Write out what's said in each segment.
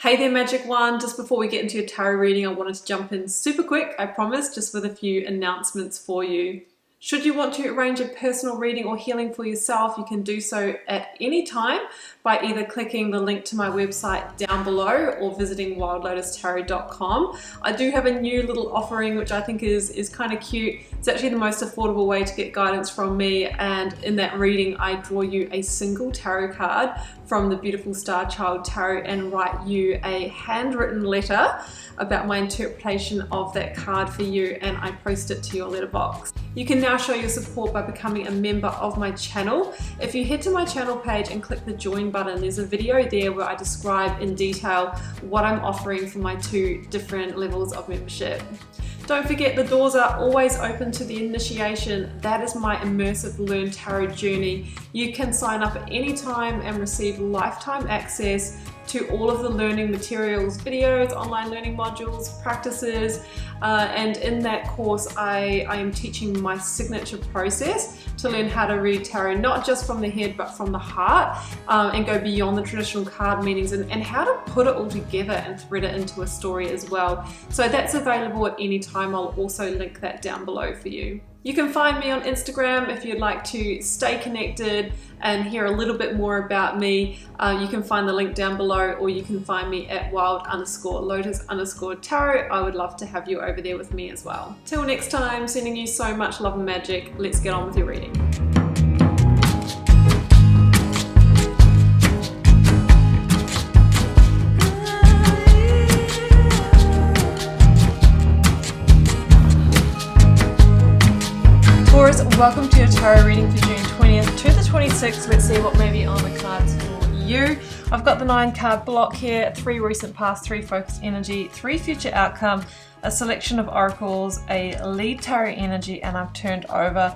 Hey there, Magic One. Just before we get into your tarot reading, I wanted to jump in super quick, I promise, just with a few announcements for you. Should you want to arrange a personal reading or healing for yourself, you can do so at any time by either clicking the link to my website down below or visiting wildlotustarot.com. I do have a new little offering which I think is kind of cute. It's actually the most affordable way to get guidance from me, and in that reading I draw you a single tarot card from the beautiful Star Child Tarot and write you a handwritten letter about my interpretation of that card for you, and I post it to your letterbox. You can now show your support by becoming a member of my channel. If you head to my channel page and click the join button, there's a video there where I describe in detail what I'm offering for my two different levels of membership. Don't forget, the doors are always open to the initiation. That is my immersive Learn Tarot journey. You can sign up at any time and receive lifetime access to all of the learning materials, videos, online learning modules, practices, and in that course I am teaching my signature process to learn how to read tarot, not just from the head but from the heart, and go beyond the traditional card meanings, and how to put it all together and thread it into a story as well. So that's available at any time. I'll also link that down below for you. You can find me on Instagram if you'd like to stay connected and hear a little bit more about me. You can find the link down below, or you can find me at wild_lotus_tarot. I would love to have you over there with me as well. Till next time, sending you so much love and magic. Let's get on with your reading. Taurus, welcome to your tarot reading for June 20th to the 26th. Let's see what may be on the cards for you. I've got the 9 card block here, 3 recent past, 3 focused energy, 3 future outcome, a selection of oracles, a lead tarot energy, and I've turned over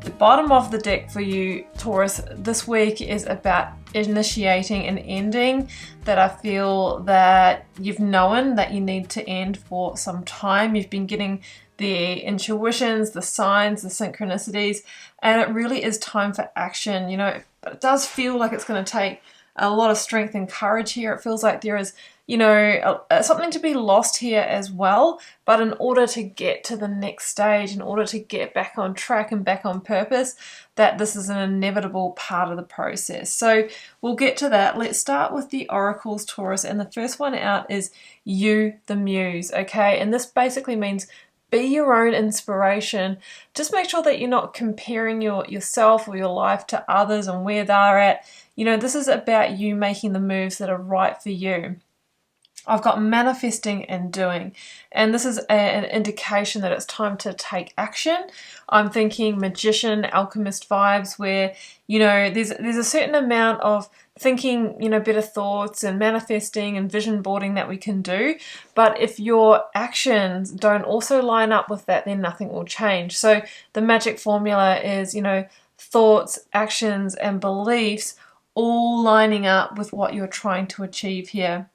the bottom of the deck for you, Taurus. This week is about initiating an ending that I feel that you've known that you need to end for some time. You've been getting the intuitions, the signs, the synchronicities, and it really is time for action. You know, but it does feel like it's going to take a lot of strength and courage here. It feels like there is, you know, something to be lost here as well. But in order to get to the next stage, in order to get back on track and back on purpose, that this is an inevitable part of the process. So we'll get to that. Let's start with the oracles, Taurus. And the first one out is you, the muse. Okay, and this basically means be your own inspiration. Just make sure that you're not comparing yourself or your life to others and where they're at. You know, this is about you making the moves that are right for you. I've got manifesting and doing, and this is an indication that it's time to take action. I'm thinking magician, alchemist vibes, where, you know, there's a certain amount of thinking, you know, better thoughts and manifesting and vision boarding that we can do. But if your actions don't also line up with that, then nothing will change. So the magic formula is, you know, thoughts, actions, and beliefs all lining up with what you're trying to achieve here.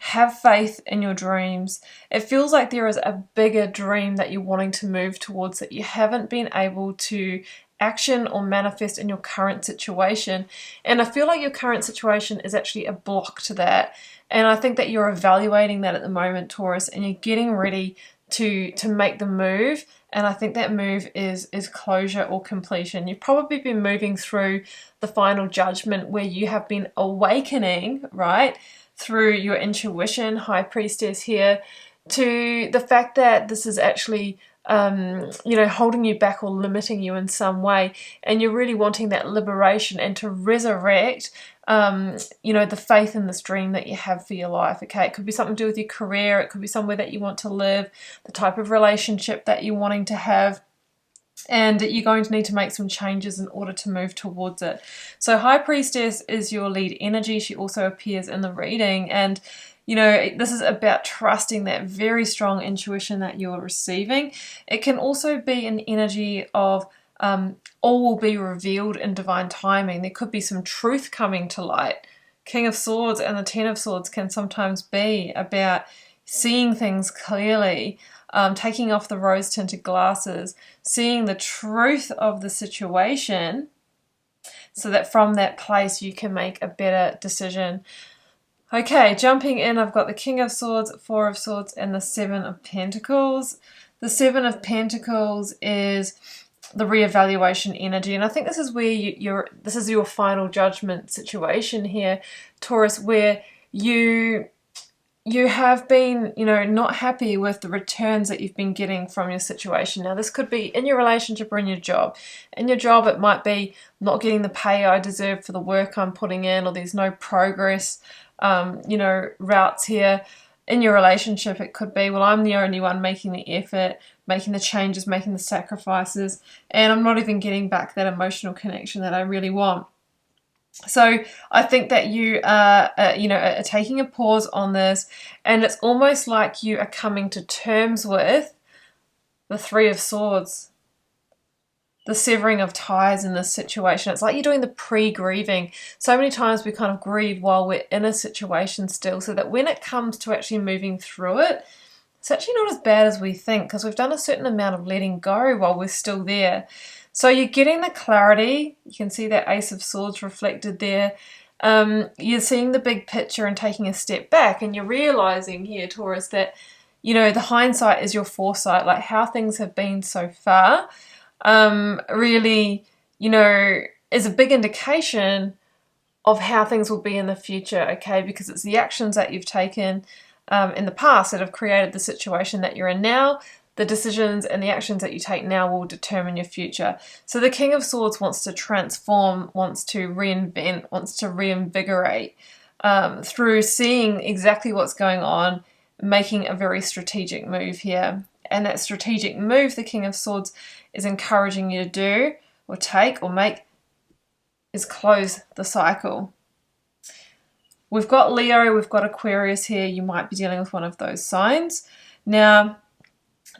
Have faith in your dreams. It feels like there is a bigger dream that you're wanting to move towards that you haven't been able to action or manifest in your current situation. And I feel like your current situation is actually a block to that. And I think that you're evaluating that at the moment, Taurus, and you're getting ready to make the move. And I think that move is closure or completion. You've probably been moving through the final judgment where you have been awakening, right, through your intuition, High Priestess here, to the fact that this is actually, you know, holding you back or limiting you in some way. And you're really wanting that liberation and to resurrect, you know, the faith in this dream that you have for your life. Okay, it could be something to do with your career. It could be somewhere that you want to live, the type of relationship that you're wanting to have. And you're going to need to make some changes in order to move towards it. So High Priestess is your lead energy. She also appears in the reading. And, you know, this is about trusting that very strong intuition that you're receiving. It can also be an energy of all will be revealed in divine timing. There could be some truth coming to light. King of Swords and the Ten of Swords can sometimes be about seeing things clearly, taking off the rose-tinted glasses, seeing the truth of the situation so that from that place you can make a better decision. Okay, jumping in, I've got the King of Swords, Four of Swords, and the Seven of Pentacles. The Seven of Pentacles is the reevaluation energy, and I think this is where this is your final judgment situation here, Taurus, where you have been, not happy with the returns that you've been getting from your situation. Now, this could be in your relationship or in your job. In your job, it might be not getting the pay I deserve for the work I'm putting in, or there's no progress, routes here. In your relationship, it could be, well, I'm the only one making the effort, making the changes, making the sacrifices, and I'm not even getting back that emotional connection that I really want. So I think that you are taking a pause on this, and it's almost like you are coming to terms with the Three of Swords, the severing of ties in this situation. It's like you're doing the pre-grieving. So many times we kind of grieve while we're in a situation still, so that when it comes to actually moving through it, it's actually not as bad as we think, because we've done a certain amount of letting go while we're still there. So you're getting the clarity. You can see that Ace of Swords reflected there. You're seeing the big picture and taking a step back, and you're realizing here, Taurus, that the hindsight is your foresight, like how things have been so far. Really, is a big indication of how things will be in the future, okay? Because it's the actions that you've taken in the past that have created the situation that you're in now. The decisions and the actions that you take now will determine your future. So the King of Swords wants to transform, wants to reinvent, wants to reinvigorate through seeing exactly what's going on, making a very strategic move here. And that strategic move the King of Swords is encouraging you to do or take or make is close the cycle. We've got Leo, we've got Aquarius here. You might be dealing with one of those signs. Now,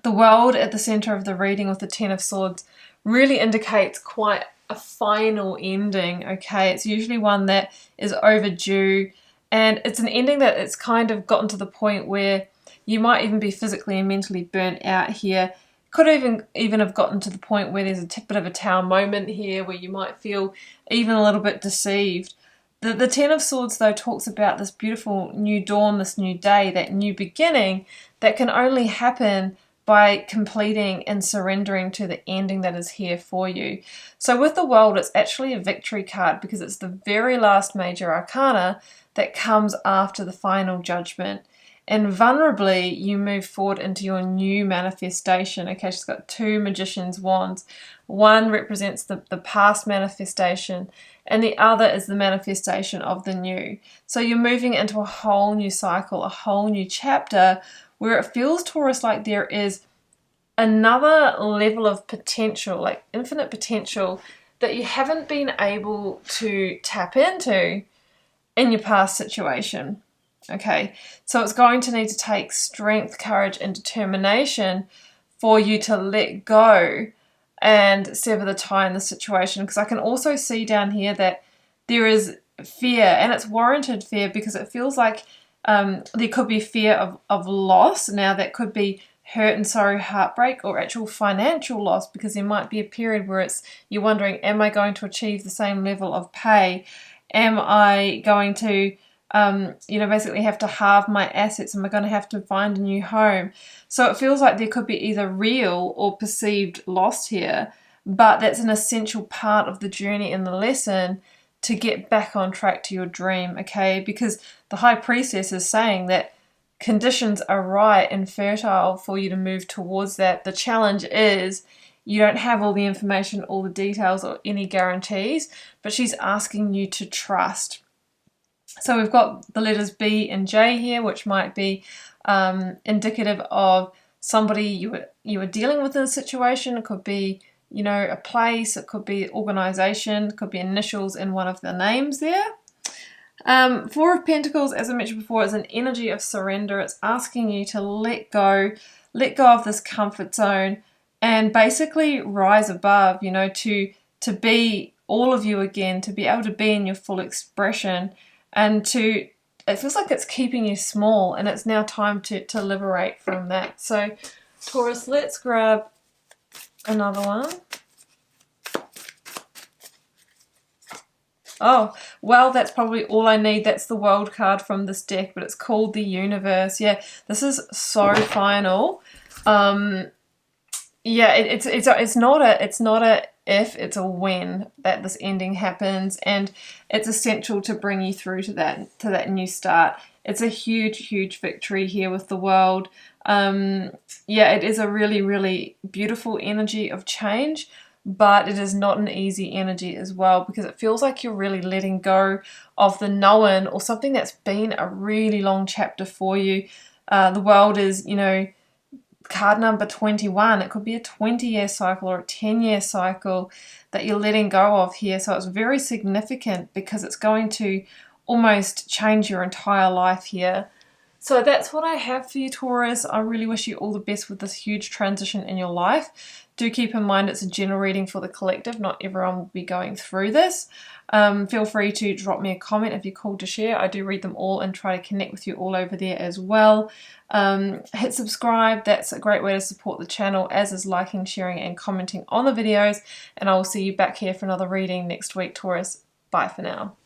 the world at the center of the reading with the Ten of Swords really indicates quite a final ending, okay? It's usually one that is overdue, and it's an ending that it's kind of gotten to the point where you might even be physically and mentally burnt out here. Could even have gotten to the point where there's a bit of a tower moment here where you might feel even a little bit deceived. The Ten of Swords, though, talks about this beautiful new dawn, this new day, that new beginning that can only happen by completing and surrendering to the ending that is here for you. So with the World, it's actually a victory card because it's the very last major arcana that comes after the final judgment. And vulnerably, you move forward into your new manifestation. Okay, she's got two Magician's wands. One represents the past manifestation, and the other is the manifestation of the new. So you're moving into a whole new cycle, a whole new chapter, where it feels, Taurus, like there is another level of potential, like infinite potential, that you haven't been able to tap into in your past situation. Okay, so it's going to need to take strength, courage, and determination for you to let go and sever the tie in the situation. Because I can also see down here that there is fear, and it's warranted fear, because it feels like there could be fear of loss. Now, that could be hurt and sorrow, heartbreak, or actual financial loss, because there might be a period where you're wondering, am I going to achieve the same level of pay? Am I going to basically have to halve my assets? Am I going to have to find a new home? So it feels like there could be either real or perceived loss here, but that's an essential part of the journey and the lesson to get back on track to your dream, okay? Because the High Priestess is saying that conditions are right and fertile for you to move towards that. The challenge is you don't have all the information, all the details, or any guarantees, but she's asking you to trust. So we've got the letters B and J here, which might be indicative of somebody you were dealing with in a situation. It could be, a place. It could be organization. It could be initials in one of the names there. Four of Pentacles, as I mentioned before, is an energy of surrender. It's asking you to let go of this comfort zone, and basically rise above, to be all of you again, to be able to be in your full expression. And it feels like it's keeping you small, and it's now time to liberate from that. So, Taurus, let's grab another one. Oh, well, that's probably all I need. That's the world card from this deck, but it's called the universe. Yeah, this is so final. Yeah, it's not a if, it's a when that this ending happens, and it's essential to bring you through to that new start. It's a huge victory here with the world. Yeah, it is a really beautiful energy of change, but it is not an easy energy as well, because it feels like you're really letting go of the known or something that's been a really long chapter for you. The world is, you know, card number 21. It could be a 20-year cycle or a 10-year cycle that you're letting go of here. So it's very significant because it's going to almost change your entire life here. So that's what I have for you, Taurus. I really wish you all the best with this huge transition in your life. Do keep in mind it's a general reading for the collective. Not everyone will be going through this. Feel free to drop me a comment if you're called to share. I do read them all and try to connect with you all over there as well. Hit subscribe. That's a great way to support the channel, as is liking, sharing, and commenting on the videos. And I will see you back here for another reading next week, Taurus. Bye for now.